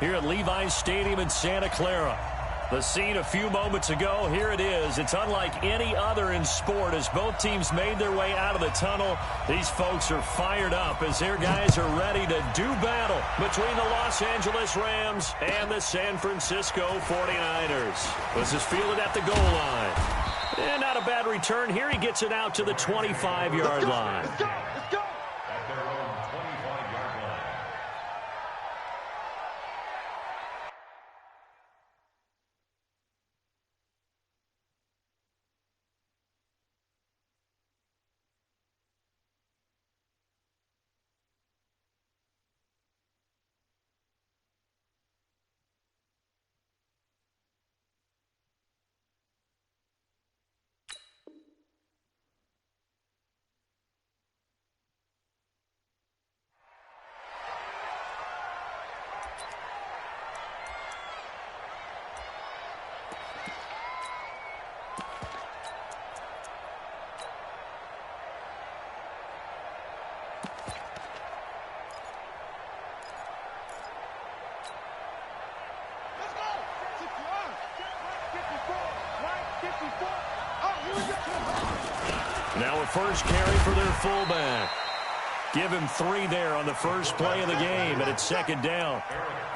here at Levi's Stadium in Santa Clara. The scene a few moments ago, here it is. It's unlike any other in sport as both teams made their way out of the tunnel. These folks are fired up as their guys are ready to do battle between the Los Angeles Rams and the San Francisco 49ers. This is fielded at the goal line. And not a bad return. Here he gets it out to the 25-yard line. Let's go. Now a first carry for their fullback. Give him 3 there on the first play of the game, and it's second down.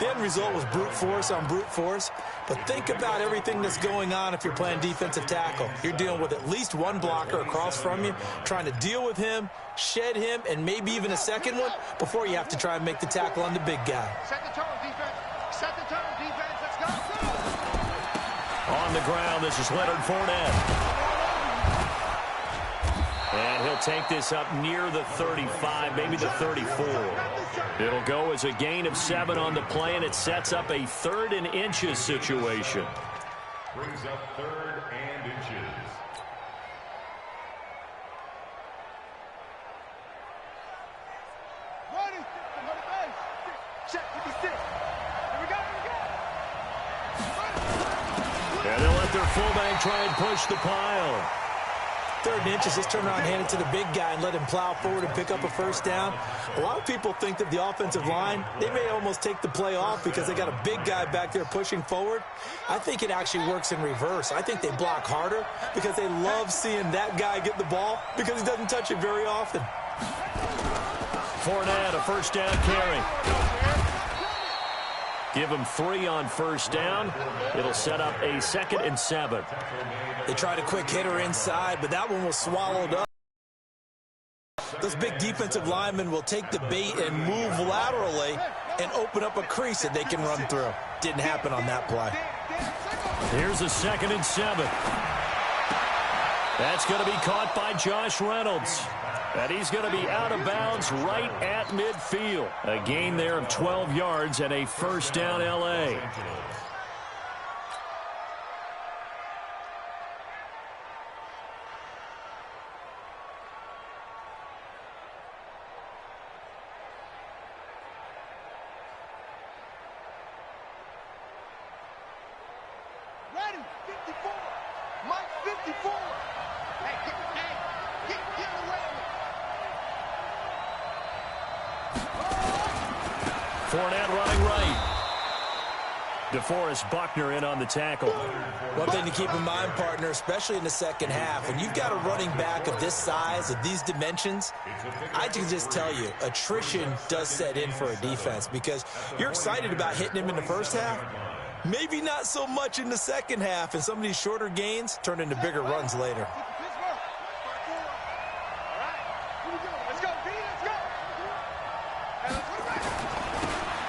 The end result was brute force on brute force, but think about everything that's going on if you're playing defensive tackle. You're dealing with at least one blocker across from you, trying to deal with him, shed him, and maybe even a second one before you have to try and make the tackle on the big guy. Set the tone, defense. Set the tone, defense. Let's go. On the ground, this is Leonard Fournette. And he'll take this up near the 35, maybe the 34. It'll go as a gain of 7 on the play, and it sets up a 3rd and inches situation. Brings up 3rd and inches. Ready. Another base. Check 56. Here we go. And they'll let their fullback try and push the pile. 3rd and inches, just turn around and hand it to the big guy and let him plow forward and pick up a first down. A lot of people think that the offensive line, they may almost take the play off because they got a big guy back there pushing forward. I think it actually works in reverse. I think they block harder because they love seeing that guy get the ball because he doesn't touch it very often. Fournette, a first down carry. Give him 3 on first down. It'll set up a 2nd and 7. They tried a quick hitter inside, but that one was swallowed up. Those big defensive linemen will take the bait and move laterally and open up a crease that they can run through. Didn't happen on that play. Here's a 2nd and 7. That's going to be caught by Josh Reynolds. And he's going to be out of bounds right at midfield. A gain there of 12 yards and a first down L.A. Ready. 54. Mike 54. Hey, get away. Fournette running right. DeForest Buckner in on the tackle. One thing to keep in mind, partner, especially in the second half, when you've got a running back of this size, of these dimensions, I can just tell you, attrition does set in for a defense because you're excited about hitting him in the first half. Maybe not so much in the second half, and some of these shorter gains turn into bigger runs later.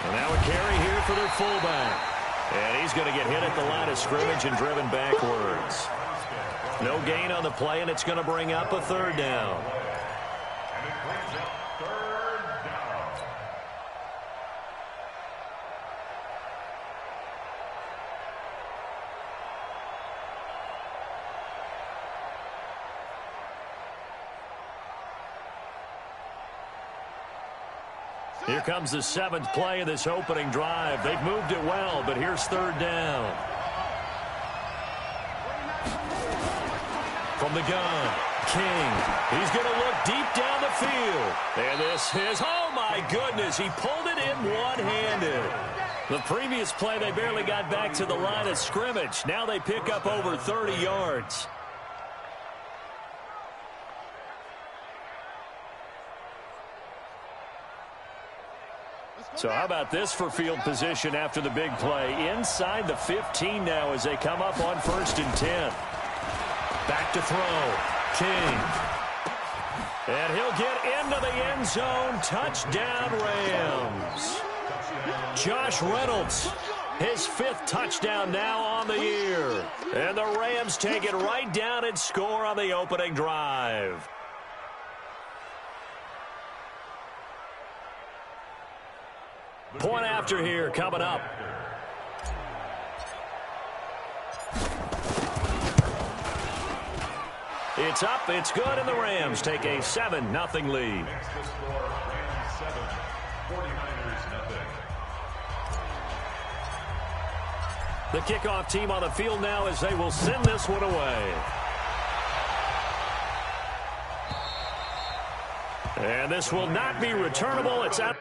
And now a carry here for their fullback. And he's going to get hit at the line of scrimmage and driven backwards. No gain on the play, and it's going to bring up a 3rd down. And it brings up 3rd down. Here comes the 7th play of this opening drive. They've moved it well, but here's 3rd down. From the gun, King. He's going to look deep down the field. And this is, oh my goodness, he pulled it in one-handed. The previous play, they barely got back to the line of scrimmage. Now they pick up over 30 yards. So how about this for field position after the big play? Inside the 15 now as they come up on 1st and 10. Back to throw. King. And he'll get into the end zone. Touchdown, Rams. Josh Reynolds, his 5th touchdown now on the year. And the Rams take it right down and score on the opening drive. Point after here coming up. It's up, it's good, and the Rams take a 7-0 lead. Next to score, Rams 7, 49ers nothing. The kickoff team on the field now as they will send this one away. And this will not be returnable. It's out.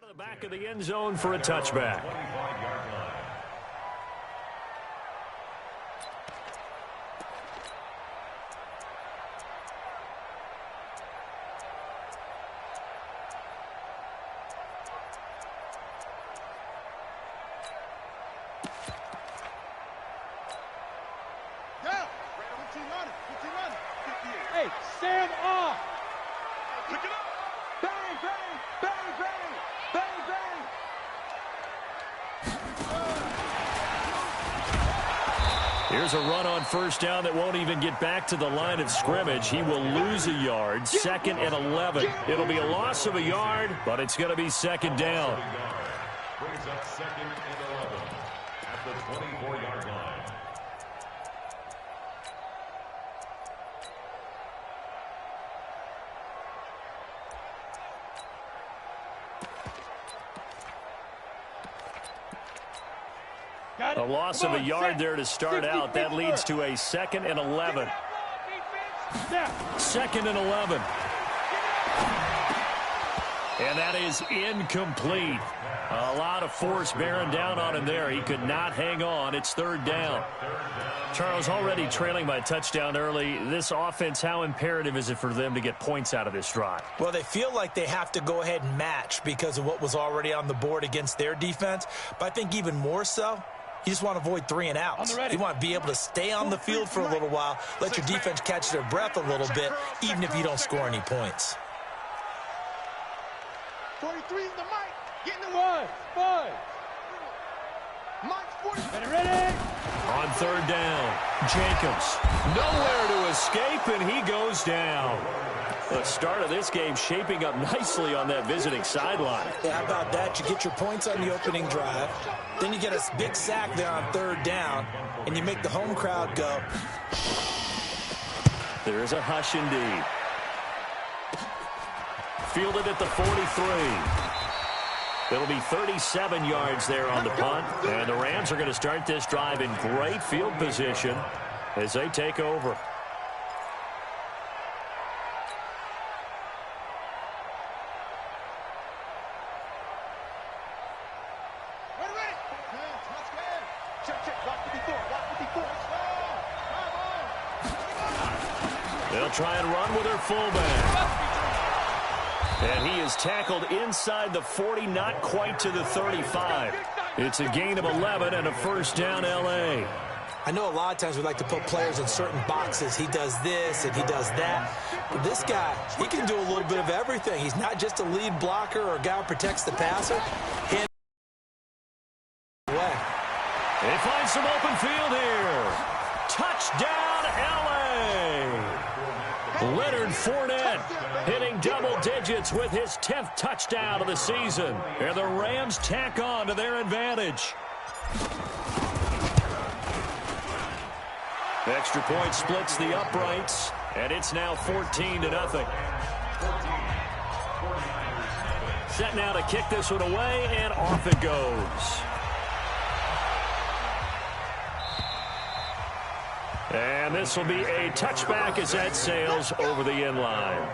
The back of the end zone for a touchback. 25-yard line. Down. Hey, Sam off. Pick it up. Bang, bang, bang, bang, bang, bang. Here's a run on 1st down that won't even get back to the line of scrimmage. He will lose a yard. 2nd and 11. It'll be a loss of a yard, but it's going to be 2nd down. Brings up 2nd and 11 at the 24-yard line. A loss of a yard there to start out. That leads to a 2nd and 11. 2nd and 11. And that is incomplete. A lot of force bearing down on him there. He could not hang on. It's 3rd down. Charles, already trailing by a touchdown early. This offense, how imperative is it for them to get points out of this drive? Well, they feel like they have to go ahead and match because of what was already on the board against their defense. But I think even more so, you just want to avoid 3 and outs. You want to be able to stay on the field for a little while, let your defense catch their breath a little bit, even if you don't score any points. 43 is the mic. Getting the 1, 5. Mike's 40. Ready? On 3rd down, Jacobs. Nowhere to escape, and he goes down. The start of this game shaping up nicely on that visiting sideline. Yeah, how about that? You get your points on the opening drive. Then you get a big sack there on 3rd down, and you make the home crowd go. There's a hush indeed. Fielded at the 43. It'll be 37 yards there on the punt. And the Rams are going to start this drive in great field position as they take over. They'll try and run with their fullback. And he is tackled inside the 40, not quite to the 35. It's a gain of 11 and a 1st down, L.A. I know a lot of times we like to put players in certain boxes. He does this and he does that. But this guy, he can do a little bit of everything. He's not just a lead blocker or a guy who protects the passer. They find some open field here. Touchdown, L.A. Leonard Fournette hitting double digits with his 10th touchdown of the season. And the Rams tack on to their advantage. The extra point splits the uprights, and it's now 14-0. Set now to kick this one away, and off it goes. And this will be a touchback as that sails over the end line.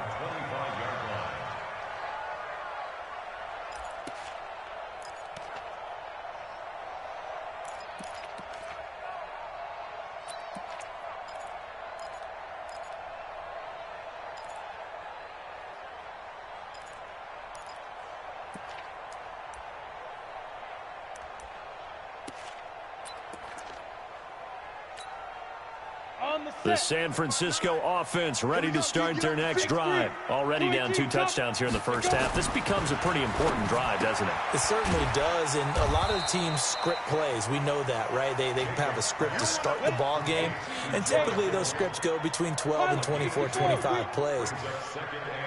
The San Francisco offense ready to start their next drive. Already down 2 touchdowns here in the first half. This becomes a pretty important drive, doesn't it? It certainly does, and a lot of the teams script plays. We know that, right? They have a script to start the ball game, and typically those scripts go between 12 and 24, 25 plays.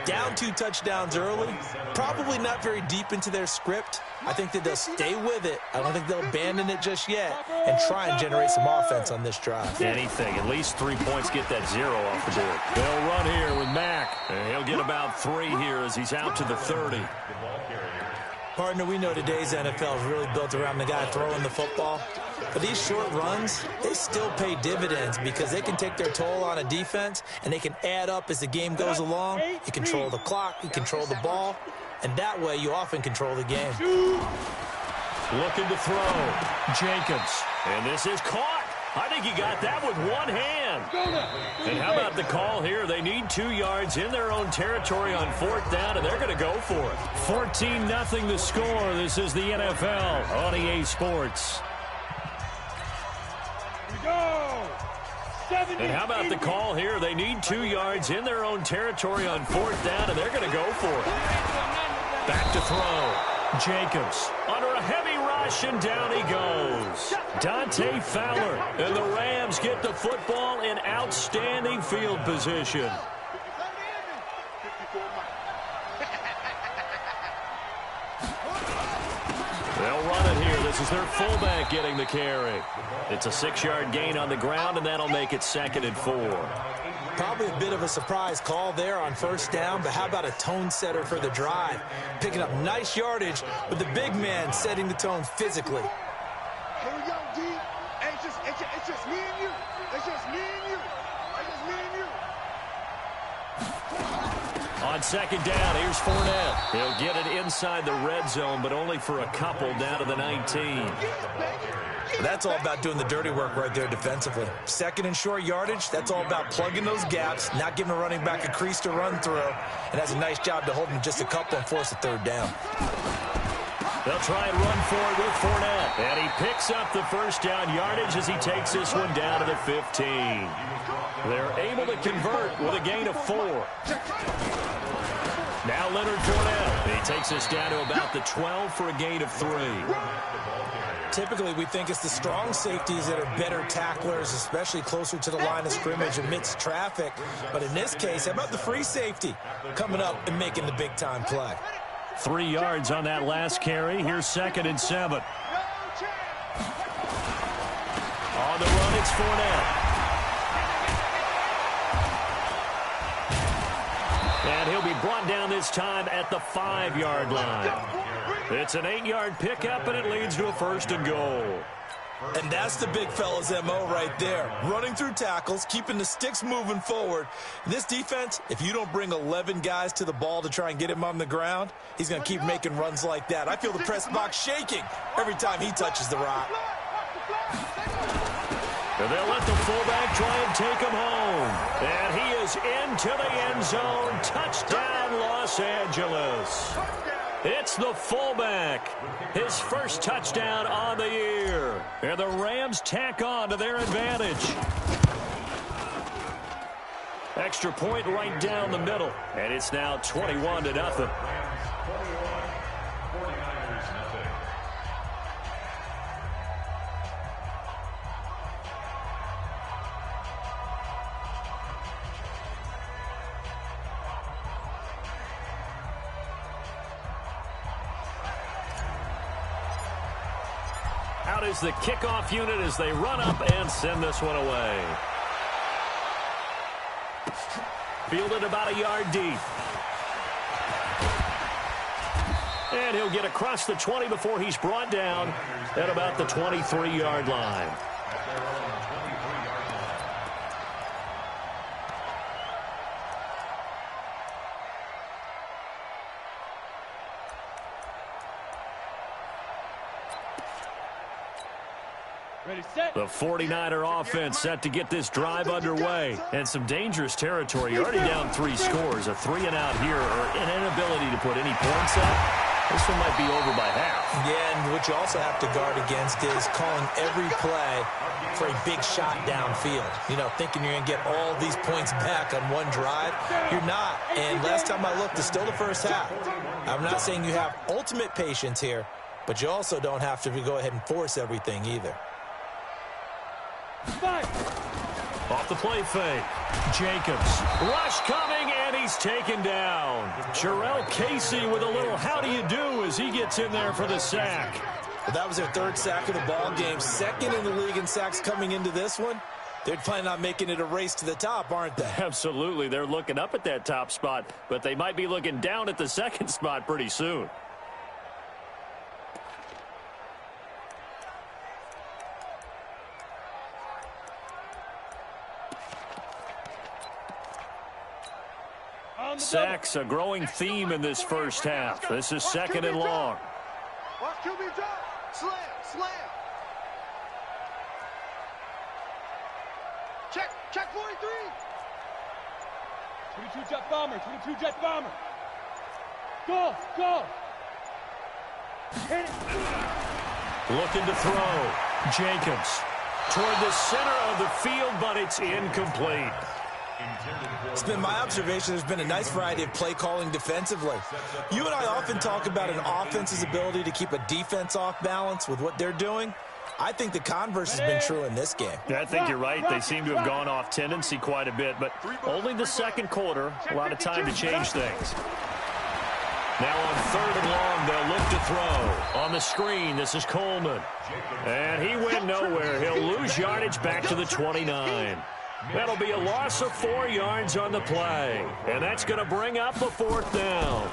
Down 2 touchdowns early, probably not very deep into their script. I think that they'll stay with it. I don't think they'll abandon it just yet and try and generate some offense on this drive. Anything. At least 3 points, get that 0 off the board. They'll run here with Mack. And he'll get about 3 here as he's out to the 30. Partner, we know today's NFL is really built around the guy throwing the football. But these short runs, they still pay dividends because they can take their toll on a defense and they can add up as the game goes along. You control the clock, you control the ball, and that way you often control the game. Looking to throw. Jacobs. And this is caught. I think he got that with one hand. And how about the call here? They need 2 yards in their own territory on 4th down, and they're going to go for it. 14-0 the score. This is the NFL on EA Sports. And how about the call here? They need 2 yards in their own territory on 4th down, and they're going to go for it. Back to throw. Jacobs under a heavy rush, and down he goes. Dante Fowler, and the Rams get the football in outstanding field position. They'll run it here. This is their fullback getting the carry. It's a 6-yard gain on the ground, and that'll make it 2nd and 4. Probably a bit of a surprise call there on 1st down, but how about a tone setter for the drive? Picking up nice yardage with the big man setting the tone physically. Here we go, D. It's just me and you. It's just me and you. It's just me and you. On 2nd down, here's Fournette. He'll get it inside the red zone, but only for a couple down to the 19. That's all about doing the dirty work right there defensively. 2nd and short yardage, that's all about plugging those gaps, not giving a running back a crease to run through, and that's a nice job to hold him just a couple and force a 3rd down. They'll try and run for it with Fournette, and he picks up the 1st down yardage as he takes this one down to the 15. They're able to convert with a gain of 4. Now Leonard Fournette. He takes us down to about the 12 for a gain of 3. Typically, we think it's the strong safeties that are better tacklers, especially closer to the line of scrimmage amidst traffic. But in this case, how about the free safety coming up and making the big-time play? 3 yards on that last carry. Here's 2nd and 7. On the run, it's Fournette. And he'll be brought down this time at the 5-yard line. It's an 8-yard pickup, and it leads to a 1st and goal. And that's the big fella's MO right there. Running through tackles, keeping the sticks moving forward. This defense, if you don't bring 11 guys to the ball to try and get him on the ground, he's going to keep making runs like that. I feel the press box shaking every time he touches the rock. And they'll let the fullback try and take him home. And he is into the end zone. Touchdown, Los Angeles. It's the fullback. His first touchdown on the year. And the Rams tack on to their advantage. Extra point right down the middle. And it's now 21-0. Out is the kickoff unit as they run up and send this one away. Fielded about a yard deep. And he'll get across the 20 before he's brought down at about the 23-yard line. The 49er offense set to get this drive underway. And some dangerous territory. You're already down 3 scores. A 3-and-out here or an inability to put any points up. This one might be over by half. Yeah, and what you also have to guard against is calling every play for a big shot downfield. You know, thinking you're going to get all these points back on one drive. You're not. And last time I looked, it's still the first half. I'm not saying you have ultimate patience here, but you also don't have to go ahead and force everything either. Off the play fake. Jacobs. Rush coming, and he's taken down. Jarrell Casey with a little how do you do as he gets in there for the sack. Well, that was their 3rd sack of the ball game. 2nd in the league in sacks coming into this one. They're planning on making it a race to the top, aren't they? Absolutely. They're looking up at that top spot, but they might be looking down at the 2nd spot pretty soon. Sacks, a growing theme in this first half. This is 2nd and long. Watch QB drop. Slam, slam. Check 43. 22 jet bomber, 22 jet bomber. Go. Hit it. Looking to throw. Jacobs toward the center of the field, but it's incomplete. It's been my observation there's been a nice variety of play calling defensively. You and I often talk about an offense's ability to keep a defense off balance with what they're doing. I think the converse has been true in this game. I think you're right. They seem to have gone off tendency quite a bit, but only the 2nd quarter. A lot of time to change things. Now on 3rd and long, they'll look to throw. On the screen, this is Coleman. And he went nowhere. He'll lose yardage back to the 29. That'll be a loss of 4 yards on the play. And that's going to bring up a 4th down.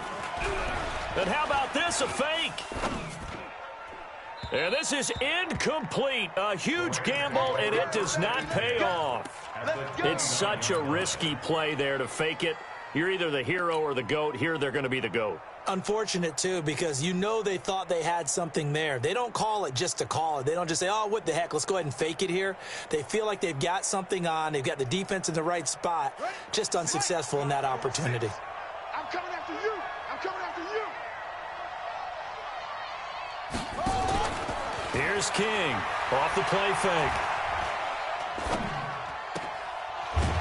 And how about this, a fake? And this is incomplete. A huge gamble, and it does not pay off. It's such a risky play there to fake it. You're either the hero or the GOAT. Here, they're going to be the GOAT. Unfortunate, too, because you know they thought they had something there. They don't call it just to call it. They don't just say, oh, what the heck, let's go ahead and fake it here. They feel like they've got something on. They've got the defense in the right spot. Just unsuccessful in that opportunity. I'm coming after you. I'm coming after you. Here's King off the play fake.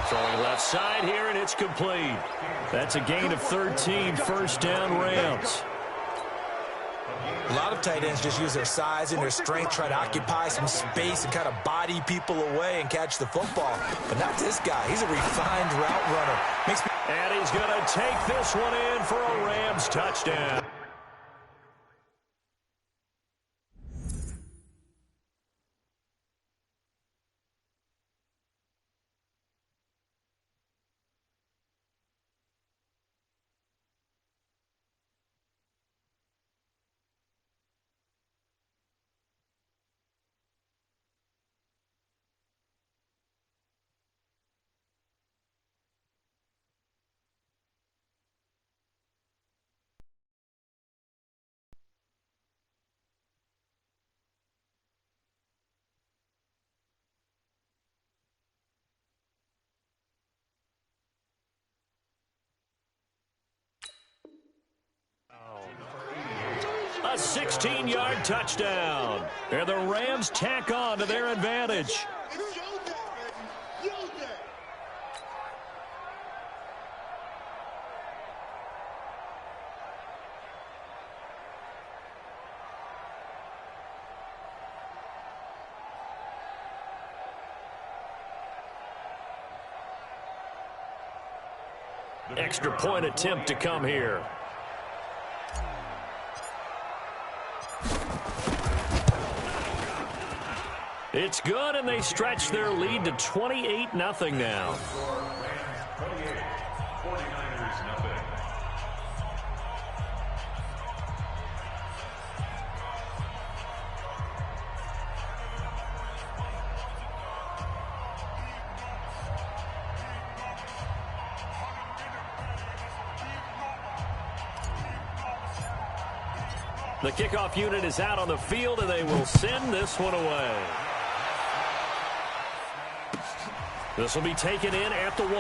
Throwing left side here, and it's complete. That's a gain of 13, 1st down Rams. A lot of tight ends just use their size and their strength, try to occupy some space and kind of body people away and catch the football. But not this guy. He's a refined route runner. And he's going to take this one in for a Rams touchdown. 16-yard touchdown. And the Rams tack on to their advantage. Extra point attempt to come here. It's good, and they stretch their lead to 28-0 now. The kickoff unit is out on the field, and they will send this one away. This will be taken in at the 1.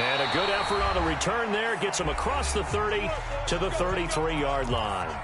And a good effort on the return there. Gets him across the 30 to the 33-yard line.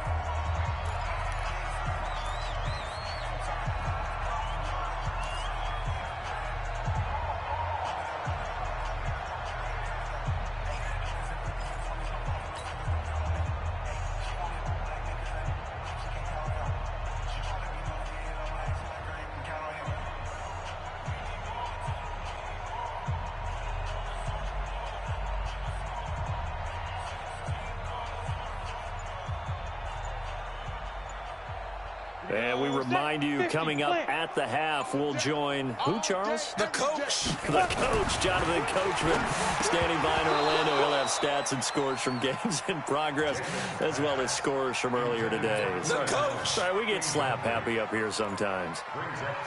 And we remind you, coming up at the half, we'll join who, Charles? The coach. The coach, Jonathan Coachman, standing by in Orlando. He'll have stats and scores from games in progress, as well as scores from earlier today. The coach. Sorry, we get slap happy up here sometimes.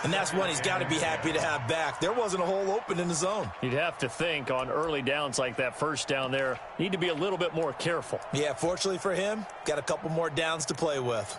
And that's one he's got to be happy to have back. There wasn't a hole open in the zone. You'd have to think on early downs like that first down there, need to be a little bit more careful. Yeah, fortunately for him, got a couple more downs to play with.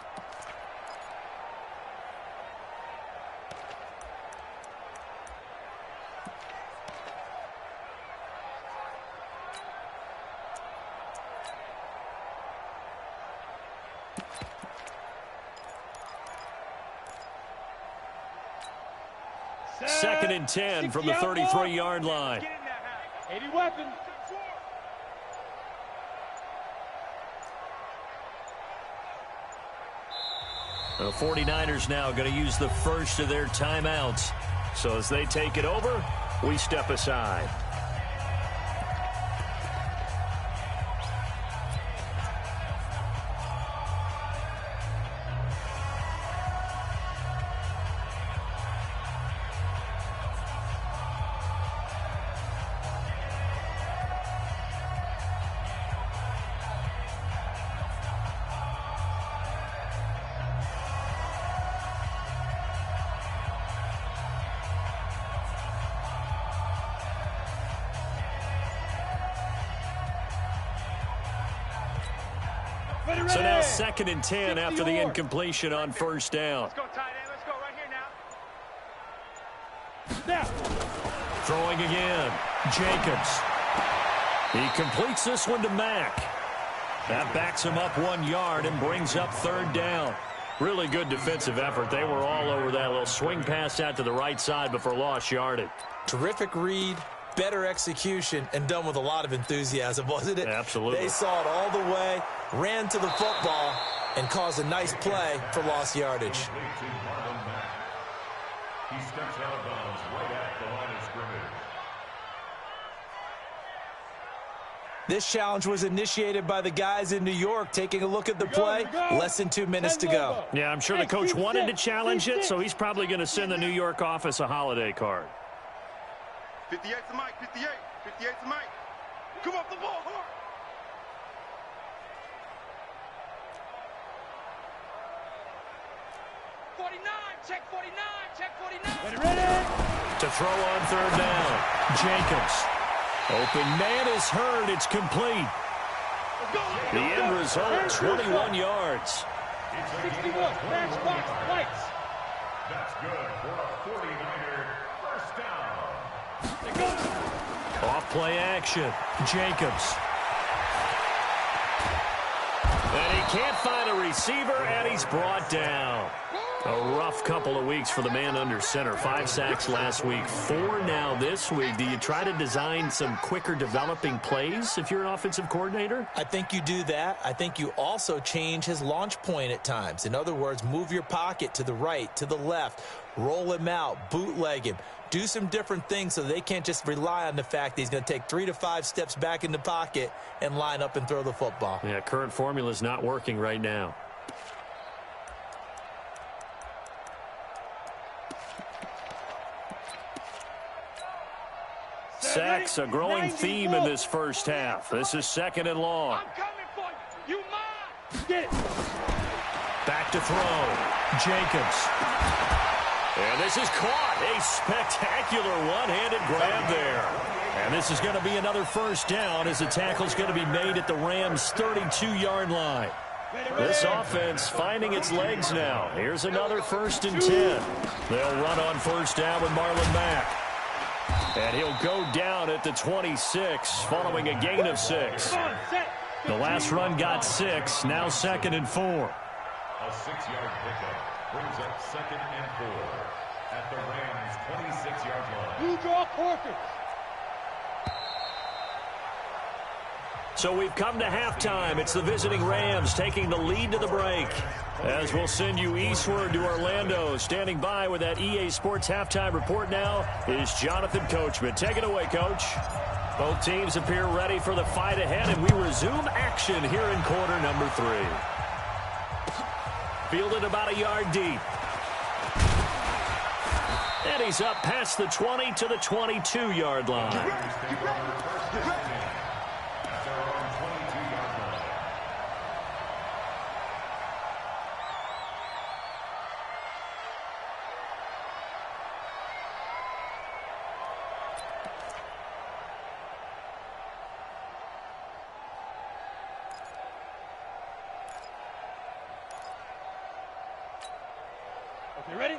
Second and 10 from the 33-yard line. 80 weapons. The 49ers now going to use the first of their timeouts. So as they take it over, we step aside. So now second and 10 after the incompletion on first down. Let's go, tight end. Let's go right here now. Now. Throwing again. Jacobs. He completes this one to Mack. That backs him up 1 yard and brings up third down. Really good defensive effort. They were all over that little swing pass out to the right side before lost yardage. Terrific read, better execution, and done with a lot of enthusiasm, wasn't it? Absolutely. They saw it all the way, ran to the football, and caused a nice play for lost yardage. He steps out of bounds right at the line of scrimmage. This challenge was initiated by the guys in New York. Taking a look at the play, less than 2 minutes to go. Yeah, I'm sure the coach wanted to challenge it, so he's probably going to send the New York office a holiday card. 58 to Mike, 58. 58 to Mike. Come off the ball hard. Check 49, check 49. Ready. To throw on third down. Jacobs. Open man is heard. It's complete. The end result, 21 yards. 61, match box, lights. That's good for a 49er first down. Off play action. Jacobs. can't find a receiver, and he's brought down. A rough couple of weeks for the man under center. 5 sacks last week, 4 now this week. Do you try to design some quicker developing plays if you're an offensive coordinator? I think you do that. I think you also change his launch point at times. In other words, move your pocket to the right, to the left, roll him out, bootleg him. Do some different things so they can't just rely on the fact that he's going to take 3 to 5 steps back in the pocket and line up and throw the football. Yeah, current formula is not working right now. Sacks, a growing theme in this first half. This is 2nd and long. I'm coming for you. You mine. Get it. Back to throw. Jacobs. And this is caught. A spectacular one-handed grab there. And this is going to be another first down as the tackle's going to be made at the Rams' 32-yard line. This offense finding its legs now. Here's another 1st and 10. They'll run on first down with Marlon Mack. And he'll go down at the 26 following a gain of 6. The last run got 6. Now 2nd and 4. A 6-yard pickup brings up 2nd and 4 at the Rams' 26-yard line. You draw quarters. So we've come to halftime. It's the visiting Rams taking the lead to the break. As we'll send you eastward to Orlando. Standing by with that EA Sports halftime report now is Jonathan Coachman. Take it away, Coach. Both teams appear ready for the fight ahead, and we resume action here in quarter number 3. Fielded about a yard deep. And he's up past the 20 to the 22-yard line.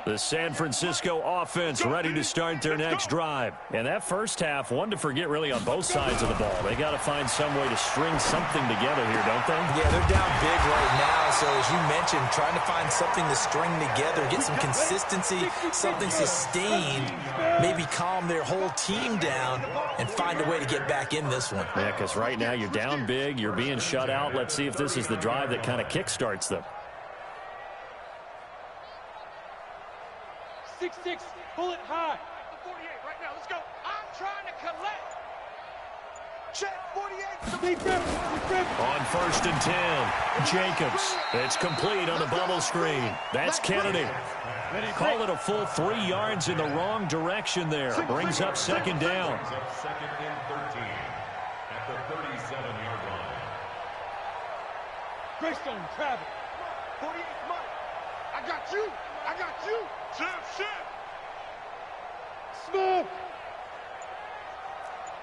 The San Francisco offense ready to start their next drive. And that first half, one to forget really on both sides of the ball. They got to find some way to string something together here, don't they? Yeah, they're down big right now. So as you mentioned, trying to find something to string together, get some consistency, something sustained, maybe calm their whole team down and find a way to get back in this one. Yeah, because right now you're down big, you're being shut out. Let's see if this is the drive that kind of kickstarts them. 6-6, pull it high. 48 right now, let's go. I'm trying to collect. Check 48. On 1st and 10, Jacobs. It's complete on the bubble screen. That's Kennedy. Call it a full 3 yards in the wrong direction there. Brings up 2nd down. Brings up 2nd and 13 at the 37-yard line. Greystone, travel. 48, come on. I got you. I got you. Shit. Smooth.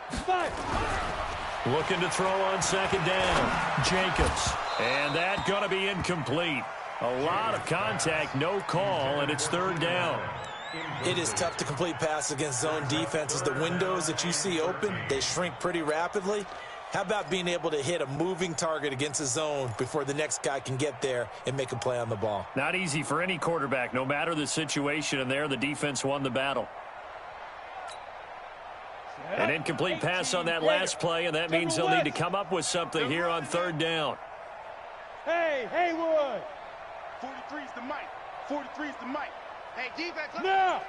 5. Looking to throw on 2nd down. Jacobs. And that going to be incomplete. A lot of contact, no call, and it's 3rd down. It is tough to complete passes against zone defenses. The windows that you see open, they shrink pretty rapidly. How about being able to hit a moving target against a zone before the next guy can get there and make a play on the ball? Not easy for any quarterback, no matter the situation, and there the defense won the battle. An incomplete pass on that last play, and that means they'll need to come up with something here on 3rd down. Hey, Haywood. 43's the mic. 43's the mic. Hey, defense. Now.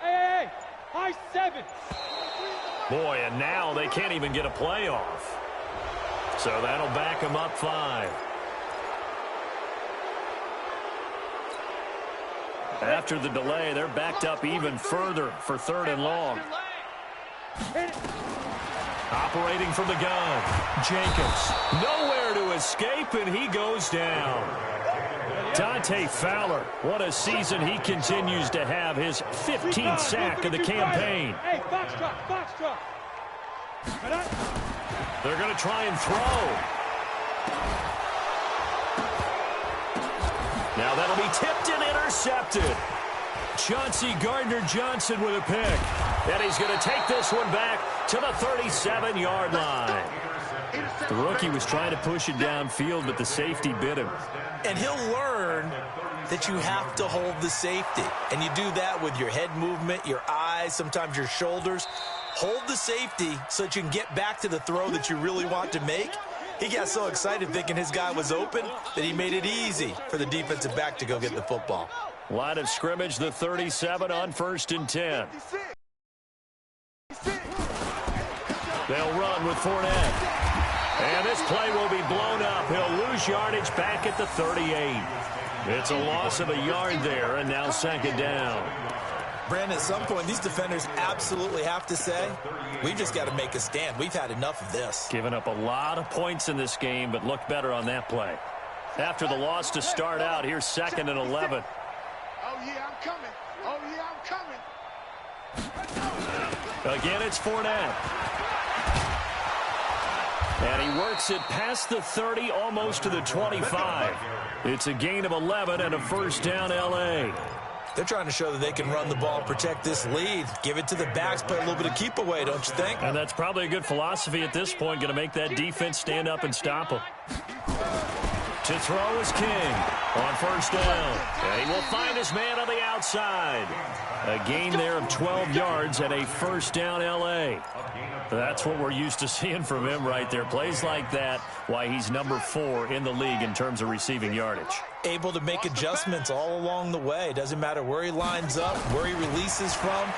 Hey, high 7. Boy, and now they can't even get a play off. So that'll back them up 5. After the delay, they're backed up even further for 3rd and long. Operating from the gun, Jacobs. Nowhere to escape, and he goes down. Dante Fowler, what a season he continues to have, his 15th sack of the campaign. Hey, foxtrot. They're going to try and throw. Now that'll be tipped and intercepted. Chauncey Gardner-Johnson with a pick. And he's going to take this one back to the 37-yard line. The rookie was trying to push it downfield, but the safety bit him. And he'll learn that you have to hold the safety. And you do that with your head movement, your eyes, sometimes your shoulders. Hold the safety so that you can get back to the throw that you really want to make. He got so excited thinking his guy was open that he made it easy for the defensive back to go get the football. Line of scrimmage, the 37 on 1st and 10. They'll run with Fournette. And this play will be blown up. He'll lose yardage back at the 38. It's a loss of a yard there, and now 2nd down. Brandon, at some point, these defenders absolutely have to say, we've just got to make a stand. We've had enough of this. Given up a lot of points in this game, but looked better on that play. After the loss to start out, here's 2nd and 11. Oh, yeah, I'm coming. Oh, yeah, I'm coming. Again, it's Fournette. And he works it past the 30, almost to the 25. It's a gain of 11 and a 1st down, L.A. They're trying to show that they can run the ball, protect this lead, give it to the backs, play a little bit of keep away, don't you think? And that's probably a good philosophy at this point, going to make that defense stand up and stop them. To throw is King on 1st down. And he will find his man on the outside. A gain there of 12 yards and a 1st down, L.A. That's what we're used to seeing from him right there. Plays like that, why he's number 4 in the league in terms of receiving yardage. Able to make adjustments all along the way. Doesn't matter where he lines up, where he releases from.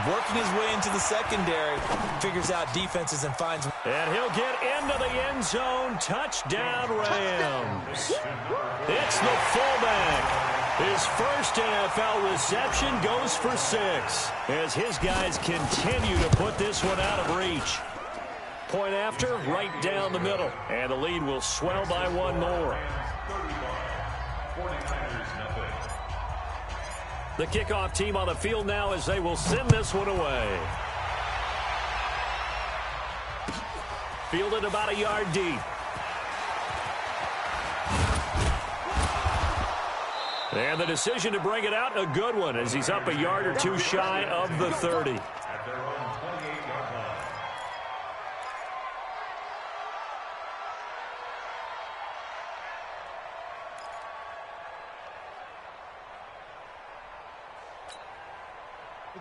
Working his way into the secondary, figures out defenses and finds. And he'll get into the end zone. Touchdown, Rams. It's the fullback. His first NFL reception goes for 6 as his guys continue to put this one out of reach. Point after, right down the middle. And the lead will swell by 1 more. The kickoff team on the field now as they will send this one away. Fielded about a yard deep. And the decision to bring it out, a good one, as he's up a yard or 2 shy of the 30.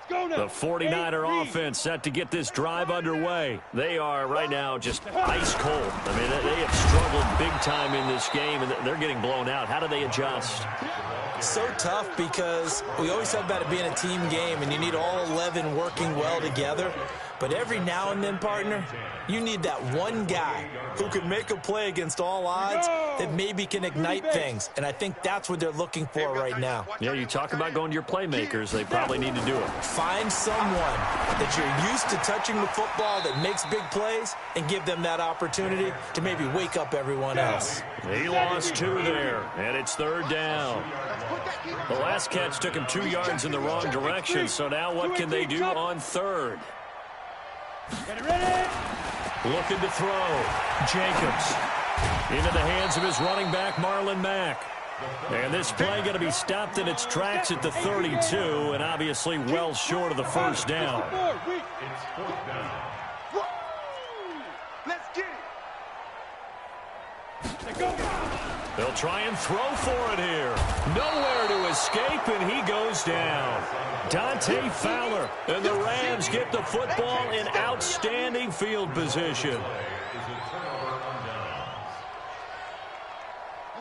The 49er offense set to get this drive underway. They are right now just ice cold. I mean, they have struggled big time in this game, and they're getting blown out. How do they adjust? So tough because we always talk about it being a team game, and you need all 11 working well together. But every now and then, partner, you need that one guy who can make a play against all odds that maybe can ignite things. And I think that's what they're looking for right now. Yeah, you talk about going to your playmakers. They probably need to do it. Find someone that you're used to touching the football that makes big plays and give them that opportunity to maybe wake up everyone else. He lost 2 there, and it's 3rd down. The last catch took him 2 yards in the wrong direction, so now what can they do on 3rd? Get ready. Looking to throw. Jacobs into the hands of his running back, Marlon Mack. And this play going to be stopped in its tracks at the 32, and obviously well short of the 1st down. It's 4th down. Let's get it. They'll try and throw for it here. Nowhere to escape, and he goes down. Dante Fowler, and the Rams get the football in outstanding field position. Let's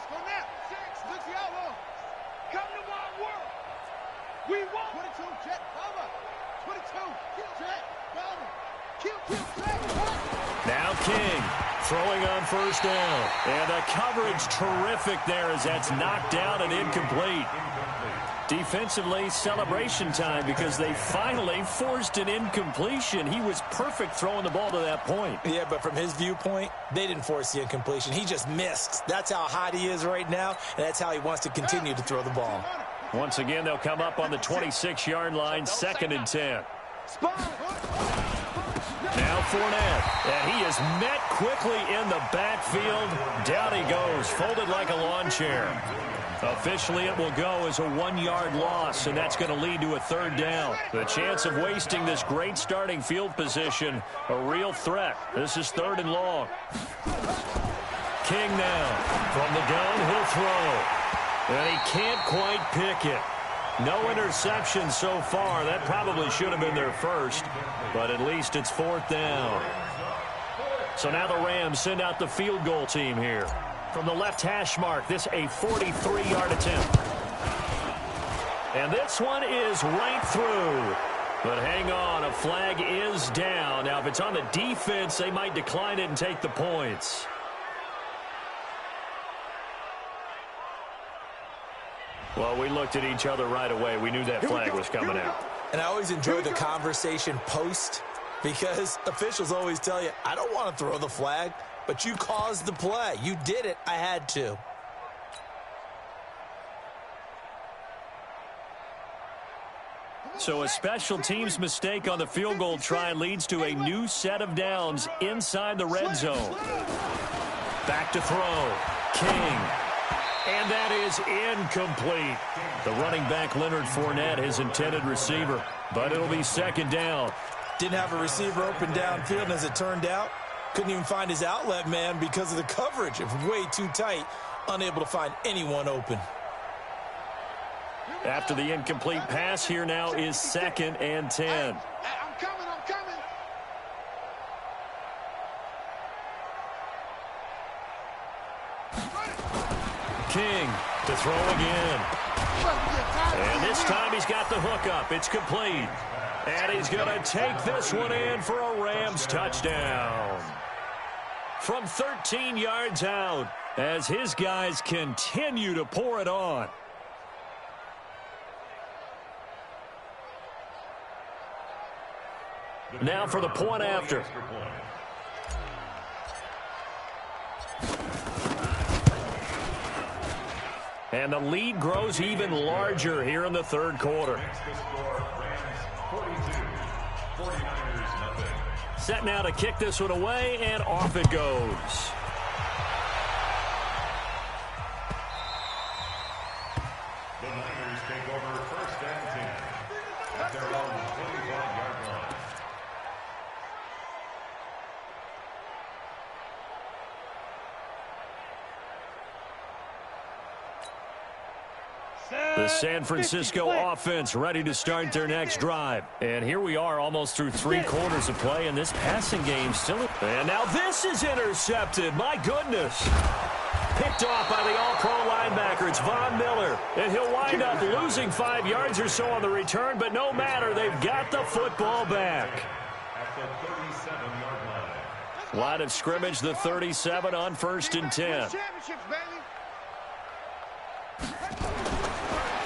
go now. 6. Looks the outlaw. Come to my world. We want 22. Jet cover. 22. Kill Jet. Cover. Kill Jet. Now King throwing on 1st down. And the coverage terrific there as that's knocked down and incomplete. Defensively, celebration time because they finally forced an incompletion. He was perfect throwing the ball to that point. Yeah, but from his viewpoint, they didn't force the incompletion. He just missed. That's how hot he is right now, and that's how he wants to continue to throw the ball. Once again, they'll come up on the 26-yard line, 2nd and 10. Now Fournette, and he is met quickly in the backfield. Down he goes, folded like a lawn chair. Officially, it will go as a 1-yard loss, and that's going to lead to a 3rd down. The chance of wasting this great starting field position, a real threat. This is 3rd and long. King now. From the gun, he'll throw. And he can't quite pick it. No interception so far. That probably should have been their first, but at least it's 4th down. So now the Rams send out the field goal team here. From the left hash mark, this a 43-yard attempt. And this one is right through. But hang on, a flag is down. Now, if it's on the defense, they might decline it and take the points. Well, we looked at each other right away. We knew that flag was coming out. And I always enjoy the conversation post because officials always tell you, I don't want to throw the flag, but you caused the play. You did it. I had to. So a special teams mistake on the field goal try leads to a new set of downs inside the red zone. Back to throw. King. And that is incomplete. The running back, Leonard Fournette, his intended receiver. But it'll be 2nd down. Didn't have a receiver open downfield, and as it turned out, couldn't even find his outlet man because of the coverage. It was way too tight, unable to find anyone open. After the incomplete pass, here now is 2nd and 10. Hey, I'm coming. King to throw again. And this time he's got the hook up. It's complete. And he's going to take this one in for a Rams touchdown. From 13 yards out as his guys continue to pour it on. Now for the point after. And the lead grows even larger here in the 3rd quarter. Set now to kick this one away, and off it goes. The Niners take over 1st and 10 at their own 25-yard line. The San Francisco offense ready to start their next drive. And here we are almost through 3 quarters of play, and this passing game still. And now this is intercepted. My goodness. Picked off by the all-pro linebacker. It's Von Miller. And he'll wind up losing 5 yards or so on the return, but no matter. They've got the football back. At the 37-yard line. Line of scrimmage, the 37 on 1st and 10.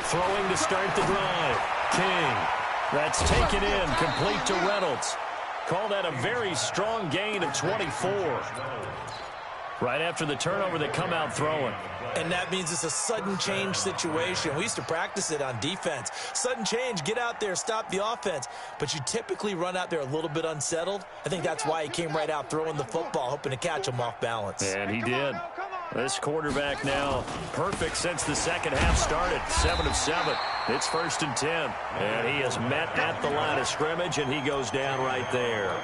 Throwing to start the drive. King. That's taken in, complete to Reynolds. Call that a very strong gain of 24. Right after the turnover, they come out throwing. And that means it's a sudden change situation. We used to practice it on defense. Sudden change, get out there, stop the offense. But you typically run out there a little bit unsettled. I think that's why he came right out throwing the football, hoping to catch him off balance. And he did. This quarterback now perfect since the second half started. 7 of 7. It's 1st and 10. And he is met at the line of scrimmage, and he goes down right there.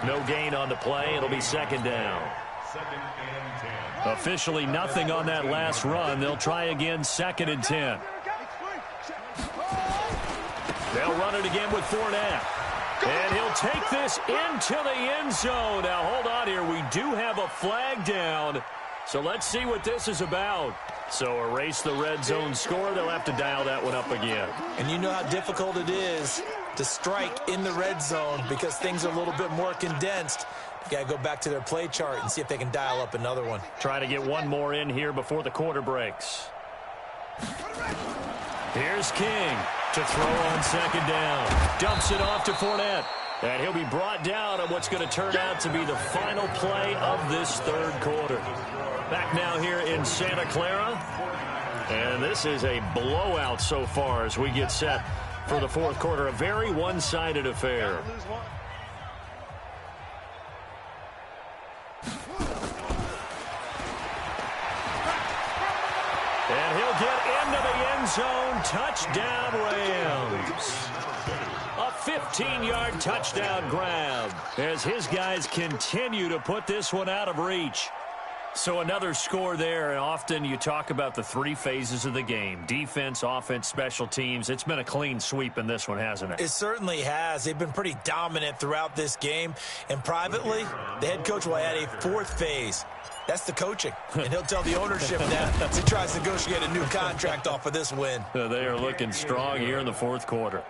No gain on the play. It'll be 2nd down. 2nd and 10. Officially nothing on that last run. They'll try again, 2nd and 10. They'll run it again with Fournette. And he'll take this into the end zone. Now, hold on here. We do have a flag down. So let's see what this is about. So erase the red zone score. They'll have to dial that one up again. And you know how difficult it is to strike in the red zone because things are a little bit more condensed. You got to go back to their play chart and see if they can dial up another one. Trying to get one more in here before the quarter breaks. Here's King to throw on 2nd down. Dumps it off to Fournette. And he'll be brought down on what's going to turn out to be the final play of this 3rd quarter. Back now here in Santa Clara. And this is a blowout so far as we get set for the 4th quarter. A very one-sided affair. get into the end zone. Touchdown, Rams. A 15-yard touchdown grab as his guys continue to put this one out of reach. So another score there, and often you talk about the three phases of the game: defense, offense, special teams. It's been a clean sweep in this one, hasn't it? It certainly has. They've been pretty dominant throughout this game. And privately, the head coach will add a fourth phase. That's the coaching. And he'll tell the ownership that as he tries to negotiate a new contract off of this win. They are looking strong here in the fourth quarter.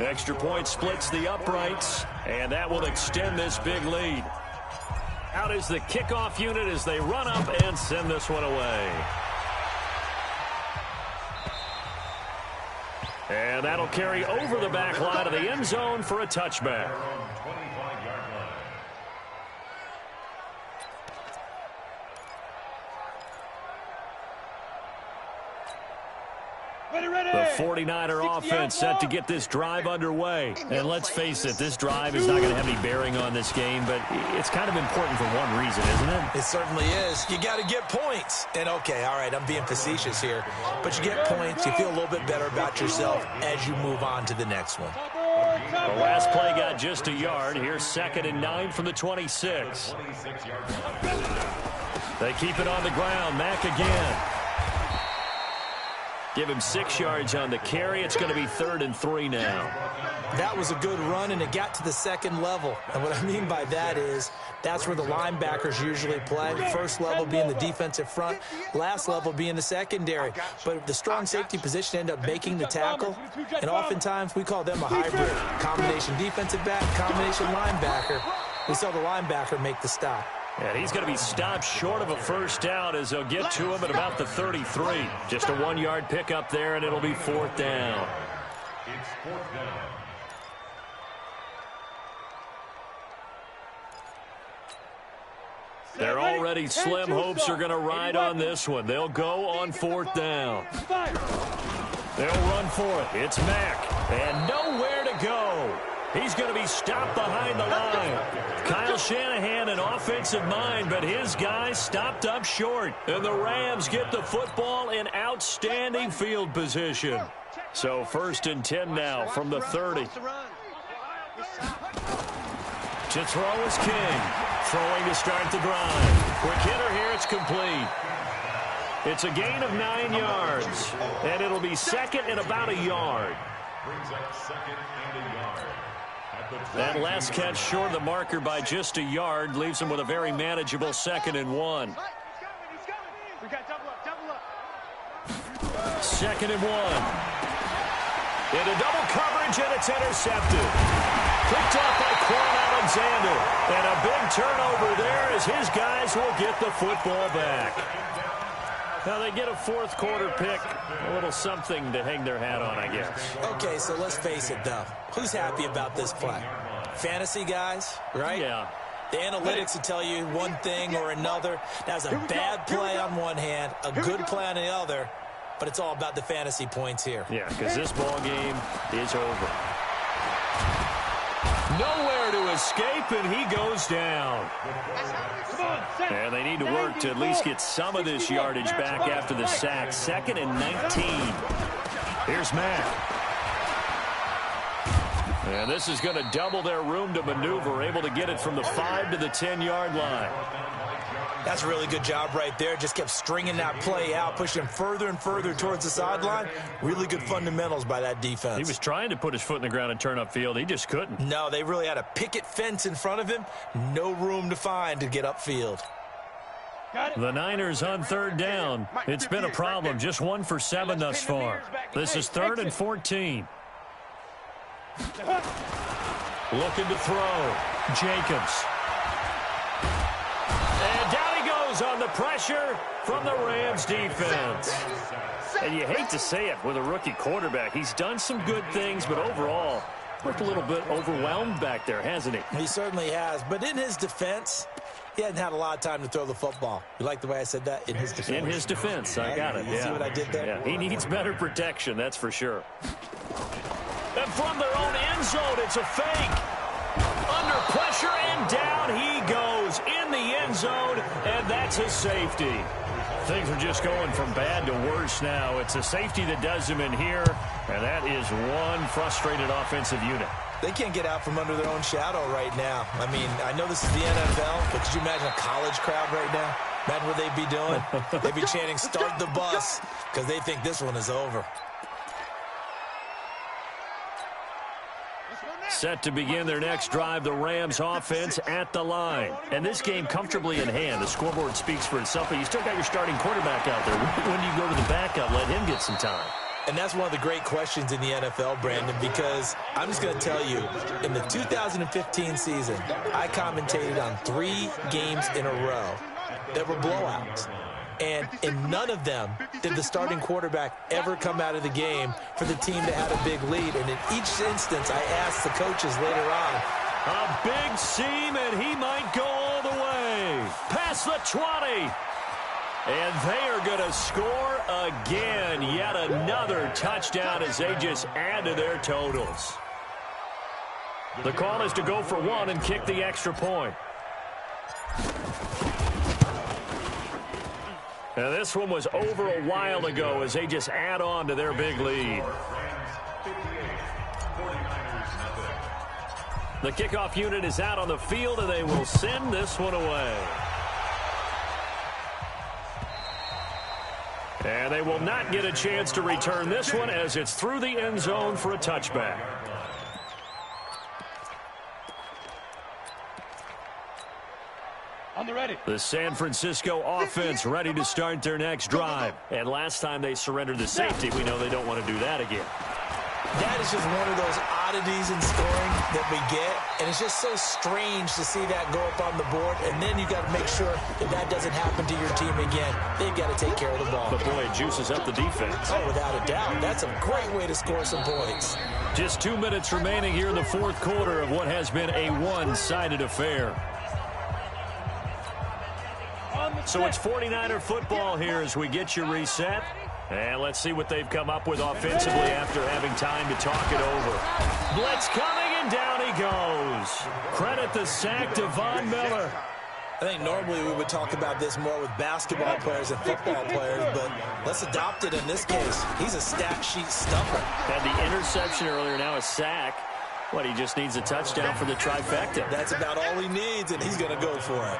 Extra point splits the uprights, and that will extend this big lead. Out is the kickoff unit as they run up and send this one away. And that'll carry over the back line of the end zone for a touchback. The 49er offense set to get this drive underway. And let's face it, this drive is not going to have any bearing on this game, but it's kind of important for one reason, isn't it? It certainly is. You got to get points. And, okay, all right, I'm being facetious here. But you get points, you feel a little bit better about yourself as you move on to the next one. The last play got just a yard. Here's 2nd and 9 from the 26. They keep it on the ground. Mack again. Give him 6 yards on the carry. It's going to be 3rd and 3 now. That was a good run, and it got to the second level. And what I mean by that is that's where the linebackers usually play. First level being the defensive front, last level being the secondary. But the strong safety position ended up making the tackle, and oftentimes we call them a hybrid. Combination defensive back, combination linebacker. We saw the linebacker make the stop. And he's going to be stopped short of a first down as they'll get to him at about the 33. Just a 1-yard pickup there, and it'll be 4th down. It's 4th down. They're already slim hopes are going to ride on this one. They'll go on 4th down. They'll run for it. It's Mack, and nowhere to go. He's going to be stopped behind the line. Kyle Shanahan, an offensive mind, but his guys stopped up short. And the Rams get the football in outstanding field position. So 1st and 10 now from the 30. To throw is King. Throwing to start the drive. Quick hitter here, it's complete. It's a gain of 9 yards. And it'll be 2nd and about a yard. Brings up 2nd and a yard. That last catch short of the marker by just a yard leaves him with a very manageable 2nd and 1. 2nd and 1. Into double coverage, and it's intercepted. Picked off by Quan Alexander. And a big turnover there as his guys will get the football back. Now they get a 4th quarter pick, a little something to hang their hat on, I guess. Okay, so let's face it, though. Who's happy about this play? Fantasy guys, right? Yeah. The analytics will tell you one thing or another. That was a bad play on one hand, a good play on the other, but it's all about the fantasy points here. Yeah, because this ball game is over. Nowhere to escape, and he goes down. And they need to work to at least get some of this yardage back after the sack. 2nd and 19. Here's Mack. And this is going to double their room to maneuver, able to get it from the 5 to the 10-yard line. That's a really good job right there. Just kept stringing that play out, pushing him further and further towards the sideline. Really good fundamentals by that defense. He was trying to put his foot in the ground and turn upfield. He just couldn't. No, they really had a picket fence in front of him. No room to find to get upfield. The Niners on 3rd down. It's been a problem. Just 1 for 7 thus far. This is 3rd and 14. Looking to throw. Jacobs. And down he goes on the pressure from the Rams defense. And you hate to say it with a rookie quarterback. He's done some good things, but overall, looked a little bit overwhelmed back there, hasn't he? He certainly has. But in his defense, he hadn't had a lot of time to throw the football. You like the way I said that? In his defense. In his defense. I got it. You see what I did there? Yeah, he needs better protection, that's for sure. And from their own end zone, it's a fake. Under pressure, and down he goes in the end zone, and that's a safety. Things are just going from bad to worse now. It's a safety that does them in here, and that is one frustrated offensive unit. They can't get out from under their own shadow right now. I mean, I know this is the NFL, but could you imagine a college crowd right now? Imagine what they'd be doing. They'd be chanting, "Start the bus," because they think this one is over. Set to begin their next drive, the Rams offense at the line. And this game comfortably in hand. The scoreboard speaks for itself, but you still got your starting quarterback out there. When do you go to the backup, let him get some time? And that's one of the great questions in the NFL, Brandon, because I'm just going to tell you, in the 2015 season, I commentated on 3 games in a row that were blowouts. And in none of them did the starting quarterback ever come out of the game for the team that had a big lead. And in each instance, I asked the coaches later on. A big seam, and he might go all the way. Past the 20. And they are going to score again. Yet another touchdown as they just add to their totals. The call is to go for 1 and kick the extra point. Now, this one was over a while ago as they just add on to their big lead. The kickoff unit is out on the field, and they will send this one away. And they will not get a chance to return this one as it's through the end zone for a touchback. The San Francisco offense ready to start their next drive. And last time they surrendered the safety, we know they don't want to do that again. That is just one of those oddities in scoring that we get, and it's just so strange to see that go up on the board, and then you got to make sure that that doesn't happen to your team again. They've got to take care of the ball. But, boy, it juices up the defense. Oh, without a doubt. That's a great way to score some points. Just 2 minutes remaining here in the fourth quarter of what has been a one-sided affair. So it's 49er football here as we get you reset. And let's see what they've come up with offensively after having time to talk it over. Blitz coming, and down he goes. Credit the sack to Von Miller. I think normally we would talk about this more with basketball players and football players, but let's adopt it in this case. He's a stat sheet stuffer. Had the interception earlier, now a sack. What, he just needs a touchdown for the trifecta. That's about all he needs, and he's going to go for it.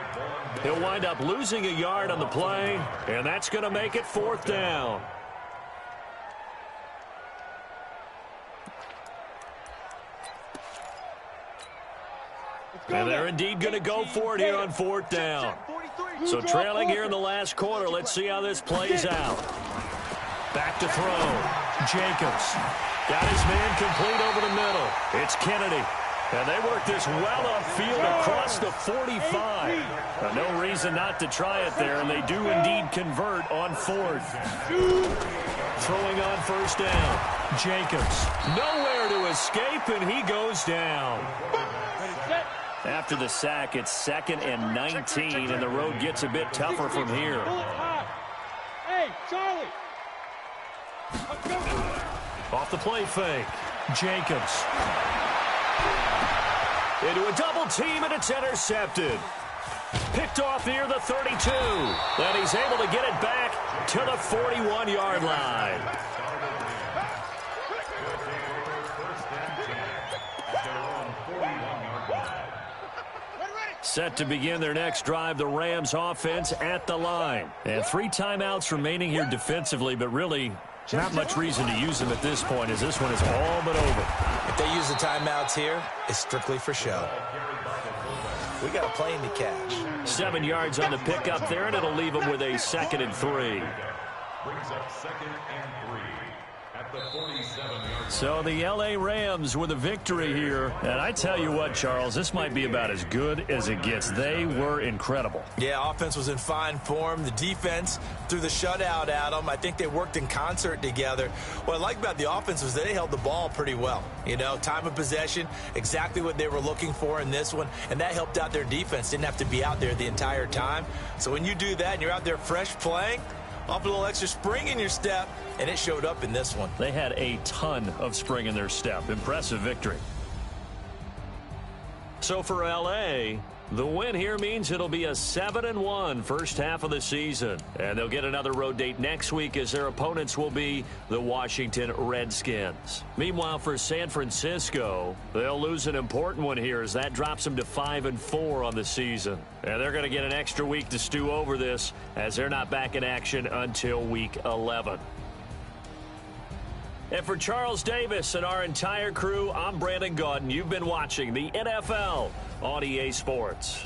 He'll wind up losing a yard on the play, and that's going to make it 4th down. And they're indeed going to go for it here on 4th down. So trailing here in the last quarter, let's see how this plays out. Back to throw. Jacobs got his man complete over the middle. It's Kennedy. And they work this well upfield across the 45. No reason not to try it there, and they do indeed convert on 4th. Throwing on 1st down. Jacobs nowhere to escape, and he goes down. After the sack, it's 2nd and 19, and the road gets a bit tougher from here. Hey, Charlie. Off the play fake. Jacobs. Into a double team, and it's intercepted. Picked off near the 32. And he's able to get it back to the 41-yard line. Set to begin their next drive, the Rams offense at the line. And 3 timeouts remaining here defensively, but really not much reason to use them at this point, as this one is all but over. If they use the timeouts here, it's strictly for show. We got a plane to catch. 7 yards on the pickup there, and it'll leave them with a 2nd and 3. Brings up 2nd and 3 at the 47-yard line. So the L.A. Rams with a victory here. And I tell you what, Charles, this might be about as good as it gets. They were incredible. Yeah, offense was in fine form. The defense threw the shutout at them. I think they worked in concert together. What I like about the offense was they held the ball pretty well. You know, time of possession, exactly what they were looking for in this one. And that helped out their defense. Didn't have to be out there the entire time. So when you do that and you're out there fresh playing, off a little extra spring in your step, and it showed up in this one. They had a ton of spring in their step. Impressive victory. So for L.A., The win here means it'll be a 7-1 first half of the season. And they'll get another road date next week as their opponents will be the Washington Redskins. Meanwhile, for San Francisco, they'll lose an important one here as that drops them to 5-4 on the season. And they're going to get an extra week to stew over this as they're not back in action until week 11. And for Charles Davis and our entire crew, I'm Brandon Gaudin. You've been watching the NFL on EA Sports.